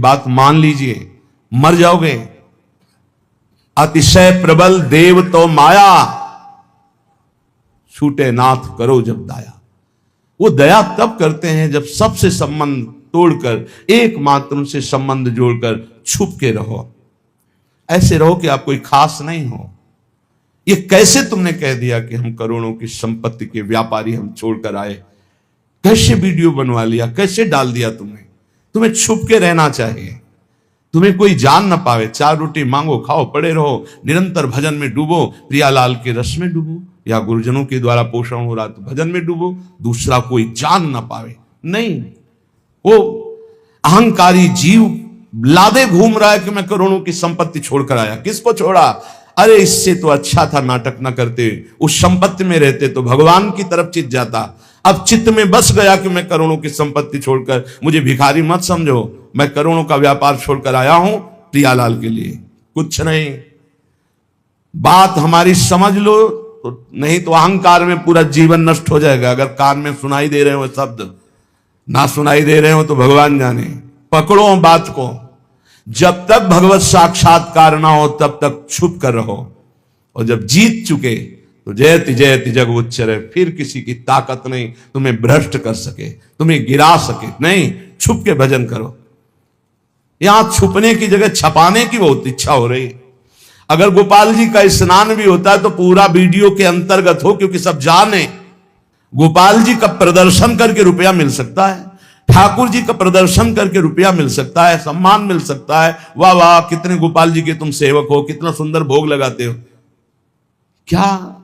बात मान लीजिए, मर जाओगे। अतिशय प्रबल देव तो माया, छूटे नाथ करो जब दया। वो दया तब करते हैं जब सबसे संबंध तोड़कर एकमात्र उनसे संबंध जोड़कर छुप के रहो। ऐसे रहो कि आप कोई खास नहीं हो। ये कैसे तुमने कह दिया कि हम करोड़ों की संपत्ति के व्यापारी हम छोड़कर आए? कैसे वीडियो बनवा लिया, कैसे डाल दिया तुमने? तुम्हें छुप के रहना चाहिए, तुम्हें कोई जान ना पावे। 4 रोटी मांगो, खाओ, पड़े रहो, निरंतर भजन में डूबो, प्रियालाल के रस में डूबो, या गुरुजनों के द्वारा पोषण हो रहा तो भजन में डूबो, दूसरा कोई जान ना पावे। नहीं, वो अहंकारी जीव लादे घूम रहा है कि मैं करोड़ों की संपत्ति छोड़कर आया। किसको छोड़ा? अरे इससे तो अच्छा था नाटक ना करते, उस संपत्ति में रहते तो भगवान की तरफ चित जाता। अब चित्त में बस गया कि मैं करोड़ों की संपत्ति छोड़कर, मुझे भिखारी मत समझो, मैं करोड़ों का व्यापार छोड़कर आया हूं प्रियालाल के लिए, कुछ नहीं। बात हमारी समझ लो, तो नहीं तो अहंकार में पूरा जीवन नष्ट हो जाएगा। अगर कान में सुनाई दे रहे हो शब्द, ना सुनाई दे रहे हो तो भगवान जाने। पकड़ो बात को। जब तक भगवत साक्षात्कार ना हो तब तक छुप कर रहो, और जब जीत चुके तो जयति जयति जग उच्चरे, फिर किसी की ताकत नहीं तुम्हें भ्रष्ट कर सके, तुम्हें गिरा सके। नहीं, छुप के भजन करो। यहां छुपने की जगह छपाने की बहुत इच्छा हो रही। अगर गोपाल जी का स्नान भी होता है तो पूरा वीडियो के अंतर्गत हो, क्योंकि सब जाने गोपाल जी का प्रदर्शन करके रुपया मिल सकता है, ठाकुर जी का प्रदर्शन करके रुपया मिल सकता है, सम्मान मिल सकता है। वाह वाह, कितने गोपाल जी के तुम सेवक हो, कितना सुंदर भोग लगाते हो। क्या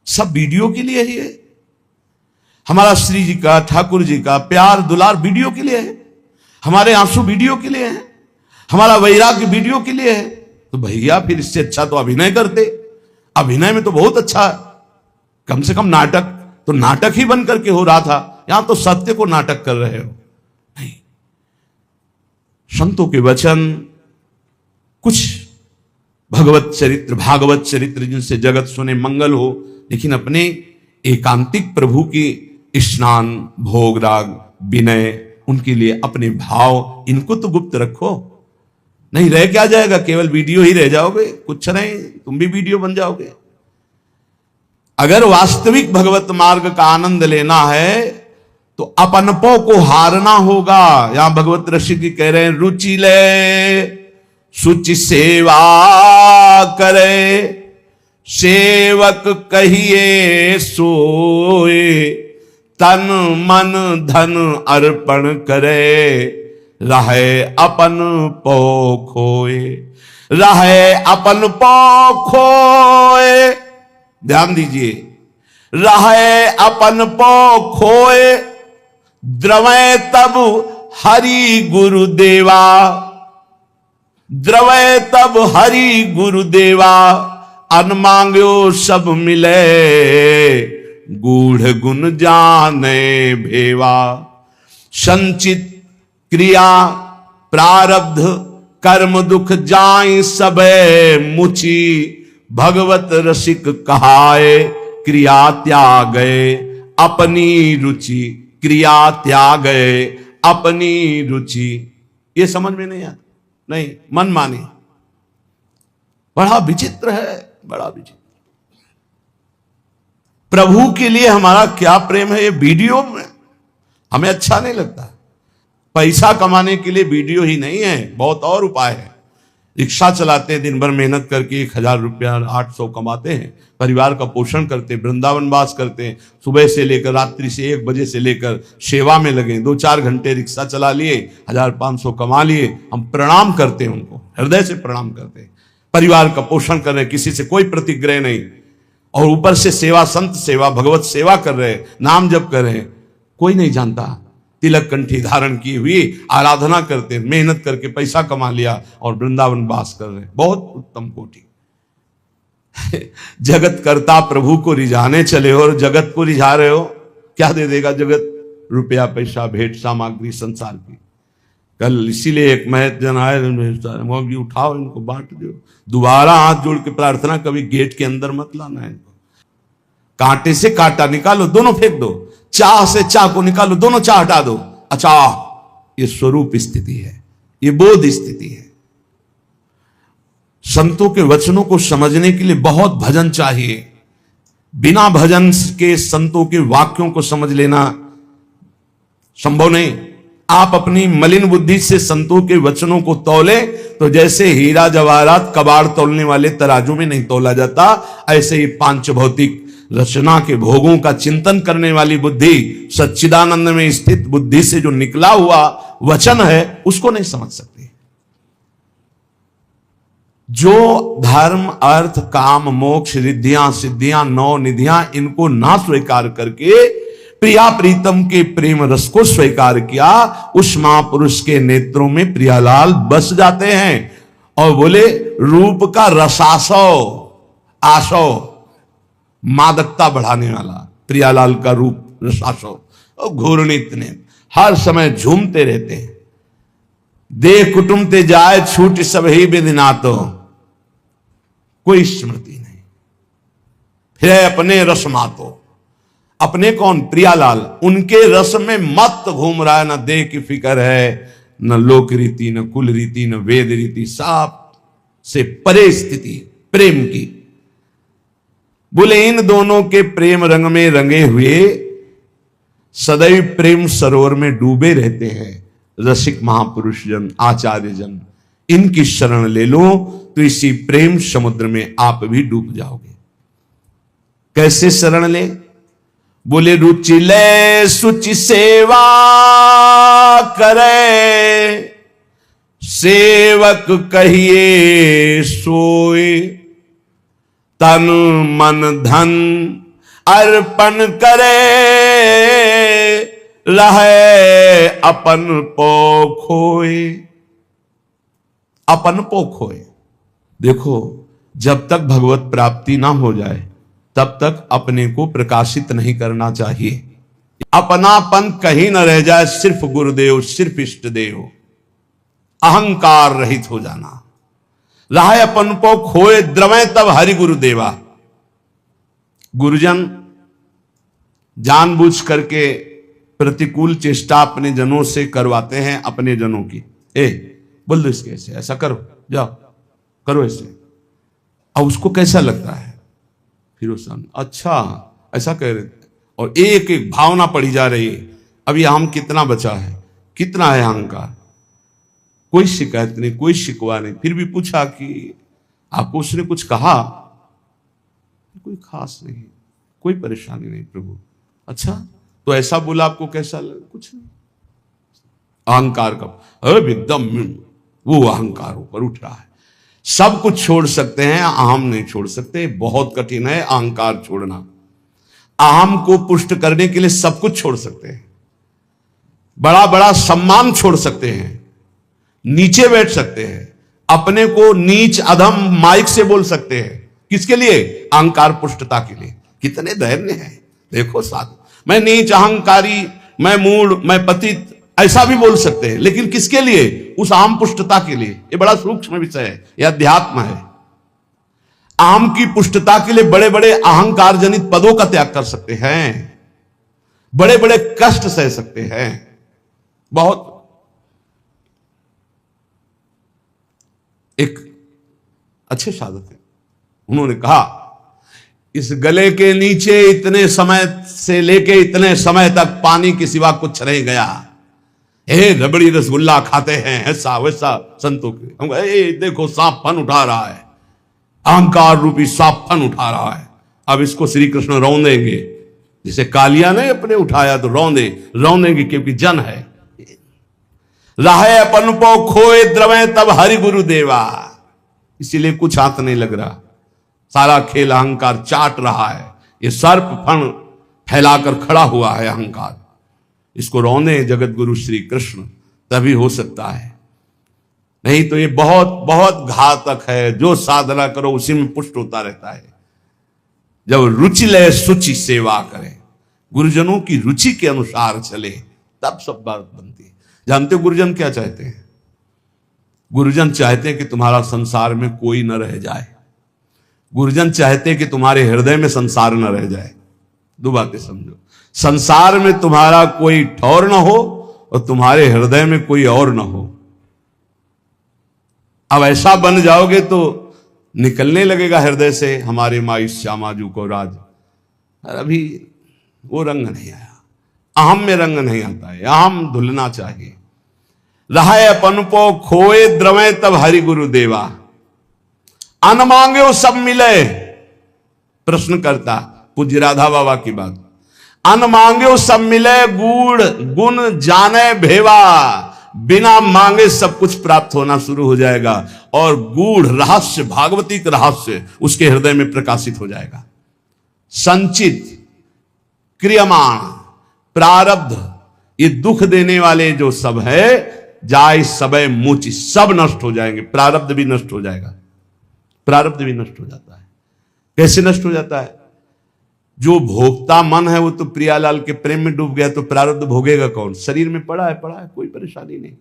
सब वीडियो के लिए ही है? हमारा श्री जी का, ठाकुर जी का प्यार दुलार वीडियो के लिए है, हमारे आंसू वीडियो के लिए है, हमारा वैराग्य वीडियो के लिए है। तो भैया फिर इससे अच्छा तो अभिनय करते। अभिनय में तो बहुत अच्छा, कम से कम नाटक तो नाटक ही बन करके हो रहा था, यहां तो सत्य को नाटक कर रहे हो। नहीं, संतों के वचन, कुछ भगवत चरित्र, भागवत चरित्र जिनसे जगत सुने मंगल हो, लेकिन अपने एकांतिक प्रभु की स्नान, भोग राग, विनय, उनके लिए अपने भाव, इनको तो गुप्त रखो। नहीं रह क्या जाएगा, केवल वीडियो ही रह जाओगे, कुछ नहीं, तुम भी वीडियो बन जाओगे। अगर वास्तविक भगवत मार्ग का आनंद लेना है तो अपनपो को हारना होगा। यहां भगवत ऋषि जी कह रहे हैं, रुचि ले सुचि सेवा करे, सेवक कहिए सोए, तन मन धन अर्पण करे, रहे अपन पो खोए, रहे अपन पो खोए। ध्यान दीजिए, रहे अपन पो खोए, द्रवै तब हरि गुरुदेवा, द्रवै तब हरि गुरुदेवा, अन मांग्यो सब मिले, गूढ़ गुण जाने भेवा। संचित क्रिया प्रारब्ध कर्म दुख जाई सबे मुची, भगवत रसिक कहाए क्रिया त्यागे अपनी रुचि, क्रिया त्यागे अपनी रुचि। ये समझ में नहीं आता, नहीं मन माने। बड़ा विचित्र है, बड़ा विचित्र। प्रभु के लिए हमारा क्या प्रेम है, ये वीडियो में हमें अच्छा नहीं लगता। पैसा कमाने के लिए वीडियो ही नहीं है, बहुत और उपाय है। रिक्शा चलाते हैं, दिन भर मेहनत करके 1000 रुपया 800 कमाते हैं, परिवार का पोषण करते हैं, वृंदावन वास करते हैं, सुबह से लेकर रात्रि से 1 बजे से लेकर सेवा में लगे, 2-4 घंटे रिक्शा चला लिए, 1500 कमा लिए। हम प्रणाम करते हैं उनको, हृदय से प्रणाम करते हैं। परिवार का पोषण कर रहे, किसी से कोई प्रतिग्रह नहीं, और ऊपर से सेवा, संत सेवा, भगवत सेवा कर रहे, नाम जप कर रहे। कोई नहीं जानता, तिलक कंठी धारण की हुई आराधना करते, मेहनत करके पैसा कमा लिया और वृंदावन वास कर रहे। बहुत उत्तम कोटि। जगत कर्ता प्रभु को रिझाने चले हो और जगत को रिझा रहे हो। क्या दे देगा जगत? रुपया, पैसा, भेंट सामग्री संसार की। कल इसीलिए एक महत जन आए, उठाओ इनको बांट दो। दोबारा हाथ जोड़ के प्रार्थना, कभी गेट के अंदर मत लाना है इनको। कांटे से कांटा निकालो, दोनों फेंक दो। चाह से चाह को निकालो, दोनों चाह हटा दो। अच्छा, ये स्वरूप स्थिति है, ये बोध स्थिति है। संतों के वचनों को समझने के लिए बहुत भजन चाहिए। बिना भजन के संतों के वाक्यों को समझ लेना संभव नहीं। आप अपनी मलिन बुद्धि से संतों के वचनों को तौले तो जैसे हीरा जवाहरात कबाड़ तौलने वाले तराजू में नहीं तौला जाता, ऐसे ही पांच भौतिक रचना के भोगों का चिंतन करने वाली बुद्धि, सच्चिदानंद में स्थित बुद्धि से जो निकला हुआ वचन है, उसको नहीं समझ सकती। जो धर्म, अर्थ, काम, मोक्ष, रिद्धियां, सिद्धियां, नौ निधियां, इनको ना स्वीकार करके प्रिया प्रीतम के प्रेम रस को स्वीकार किया, उस महापुरुष के नेत्रों में प्रियालाल बस जाते हैं। और बोले रूप का रसासव आशव, मादकता बढ़ाने वाला प्रियालाल का रूप रसासव, और घूर्णित ने हर समय झूमते रहते हैं। देह कुटुंब ते जाए छूट सब ही बिदिनातो, कोई स्मृति नहीं। फिर अपने रस मातो, अपने कौन? प्रियालाल, उनके रस में मत घूम रहा है। न देह की फिक्र है, न लोक रीति, न कुल रीति, न वेद रीति, साफ से परे स्थिति प्रेम की। बोले इन दोनों के प्रेम रंग में रंगे हुए सदैव प्रेम सरोवर में डूबे रहते हैं रसिक महापुरुष जन, आचार्य जन। इनकी शरण ले लो तो इसी प्रेम समुद्र में आप भी डूब जाओगे। कैसे शरण ले? बोले रुचि ले सुचि सेवा करे, सेवक कहिए सोए, तन मन धन अर्पण करे, रहे अपन पो खोए। अपन पो खोए। देखो, जब तक भगवत प्राप्ति ना हो जाए तब तक अपने को प्रकाशित नहीं करना चाहिए। अपनापन कहीं न रह जाए, सिर्फ गुरुदेव, सिर्फ इष्ट देव, अहंकार रहित हो जाना। रहे अपन को खोए, द्रवे तब हरि गुरुदेवा। गुरुजन जानबूझ करके प्रतिकूल चेष्टा अपने जनों से करवाते हैं, अपने जनों की। बोल दो इसके ऐसे, ऐसा करो, जाओ करो ऐसे। अब उसको कैसा लगता है? फिर उस अच्छा ऐसा कह रहे थे, और एक एक भावना पड़ी जा रही है। अभी हम कितना बचा है, कितना है अहंकार। कोई शिकायत नहीं, कोई शिकवा नहीं। फिर भी पूछा कि आपको उसने कुछ कहा? कोई खास नहीं, कोई परेशानी नहीं प्रभु। अच्छा, तो ऐसा बोला, आपको कैसा लगा? कुछ नहीं। अहंकार का एकदम वो अहंकार ऊपर उठ रहा है। सब कुछ छोड़ सकते हैं, अहम नहीं छोड़ सकते। बहुत कठिन है अहंकार छोड़ना। अहम को पुष्ट करने के लिए सब कुछ छोड़ सकते हैं। बड़ा बड़ा सम्मान छोड़ सकते हैं, नीचे बैठ सकते हैं, अपने को नीच अधम माइक से बोल सकते हैं। किसके लिए? अहंकार पुष्टता के लिए। कितने धैर्य है देखो साथ। मैं नीच, अहंकारी, मैं मूढ़, मैं पतित, ऐसा भी बोल सकते हैं, लेकिन किसके लिए? उस आम पुष्टता के लिए। ये बड़ा सूक्ष्म विषय है, यह अध्यात्म है। आम की पुष्टता के लिए बड़े बड़े अहंकार जनित पदों का त्याग कर सकते हैं, बड़े बड़े कष्ट सह सकते हैं। बहुत एक अच्छे साधक है, उन्होंने कहा इस गले के नीचे इतने समय से लेके इतने समय तक पानी के सिवा कुछ नहीं गया। रबड़ी रसगुल्ला खाते हैं, ऐसा वैसा संतों के। हम देखो सांप फन उठा रहा है, अहंकार रूपी सांप फन उठा रहा है। अब इसको श्री कृष्ण रौंदेंगे, जिसे कालिया ने अपने उठाया तो रौंदेंगे, क्योंकि जन है। राहे अपन पो खोए, द्रवे तब हरि गुरु देवा। इसीलिए कुछ हाथ नहीं लग रहा, सारा खेल अहंकार चाट रहा है। ये सर्प फन फैलाकर खड़ा हुआ है अहंकार। इसको रौंदे जगत गुरु श्री कृष्ण, तभी हो सकता है। नहीं तो ये बहुत बहुत घातक है। जो साधना करो उसी में पुष्ट होता रहता है। जब रुचि ले सुचि सेवा करे, गुरुजनों की रुचि के अनुसार चले, तब सब बात बनती है। जानते हो गुरुजन क्या चाहते हैं? गुरुजन चाहते हैं कि तुम्हारा संसार में कोई न रह जाए। गुरुजन चाहते हैं कि तुम्हारे हृदय में संसार न रह जाए। दो बातें समझो, संसार में तुम्हारा कोई ठौर न हो और तुम्हारे हृदय में कोई और न हो। अब ऐसा बन जाओगे तो निकलने लगेगा हृदय से हमारे माई श्यामाजू को राज। और अभी वो रंग नहीं आया, अहम में रंग नहीं आता है, अहम धुलना चाहिए। रहा अपन को खोए द्रवे तब हरि गुरु देवा, अन मांगे वो सब मिले। प्रश्न करता पूज्य राधा बाबा की बात, अन मांगे वो सब मिले, गुड़ गुण जाने भेवा। बिना मांगे सब कुछ प्राप्त होना शुरू हो जाएगा और गूढ़ रहस्य, भागवतिक रहस्य उसके हृदय में प्रकाशित हो जाएगा। संचित, क्रियमाण, प्रारब्ध, ये दुख देने वाले जो सब है, जाय सबय मुचि, सब नष्ट हो जाएंगे। प्रारब्ध भी नष्ट हो जाएगा, प्रारब्ध भी नष्ट हो जाता है। कैसे नष्ट हो जाता है? जो भोगता मन है वो तो प्रियालाल के प्रेम में डूब गया, तो प्रारब्ध भोगेगा कौन? शरीर में पड़ा है, कोई परेशानी नहीं।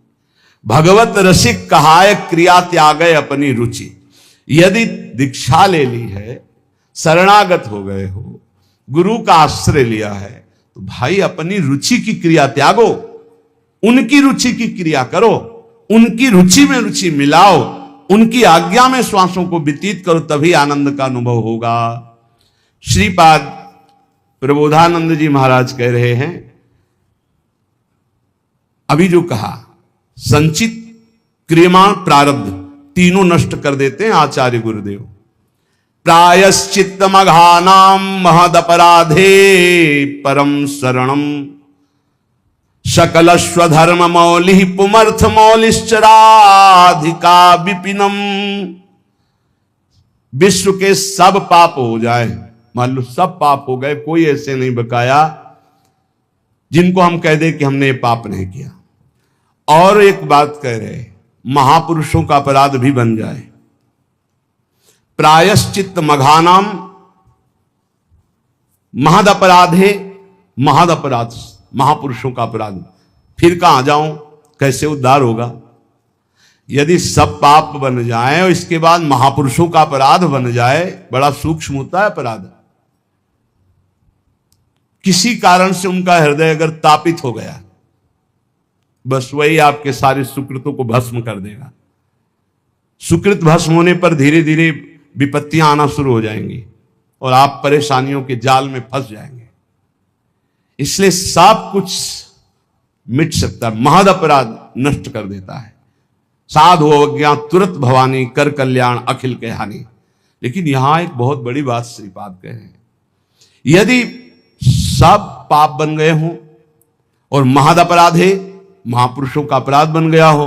भगवत रसिक कहाय क्रिया त्यागे अपनी रुचि। यदि दीक्षा ले ली है, शरणागत हो गए हो, गुरु का आश्रय लिया है, तो भाई अपनी रुचि की क्रिया त्यागो, उनकी रुचि की क्रिया करो, उनकी रुचि में रुचि मिलाओ, उनकी आज्ञा में श्वासों को व्यतीत करो, तभी आनंद का अनुभव होगा। श्रीपाद प्रबोधानंद जी महाराज कह रहे हैं, अभी जो कहा संचित, क्रियमाण, प्रारब्ध, तीनों नष्ट कर देते हैं आचार्य गुरुदेव। प्रायश्चित्त मघानाम महदपराधे परम शरणम, सकल स्वधर्म मौलि पुमर्थ मौलिश्चराधिका विपिनम। विश्व के सब पाप हो जाए, मान लो सब पाप हो गए, कोई ऐसे नहीं बकाया जिनको हम कह दे कि हमने ये पाप नहीं किया। और एक बात कह रहे, महापुरुषों का अपराध भी बन जाए। प्रायश्चित्त मघानाम महद अपराधे, महद अपराध, महापुरुषों का अपराध। फिर कहां जाऊं, कैसे उद्धार होगा? यदि सब पाप बन जाए और इसके बाद महापुरुषों का अपराध बन जाए, बड़ा सूक्ष्म होता है अपराध। किसी कारण से उनका हृदय अगर तापित हो गया, बस वही आपके सारे सुकृतों को भस्म कर देगा। सुकृत भस्म होने पर धीरे धीरे विपत्तियां आना शुरू हो जाएंगी और आप परेशानियों के जाल में फंस जाएंगे। इसलिए सब कुछ मिट सकता है, महद अपराध नष्ट कर देता है। साधु अवज्ञा तुरंत भवानी, कर कल्याण अखिल के हानि। लेकिन यहां एक बहुत बड़ी बात श्रीपाद कहे हैं, यदि सब पाप बन गए हों और महद अपराध है, महापुरुषों का अपराध बन गया हो,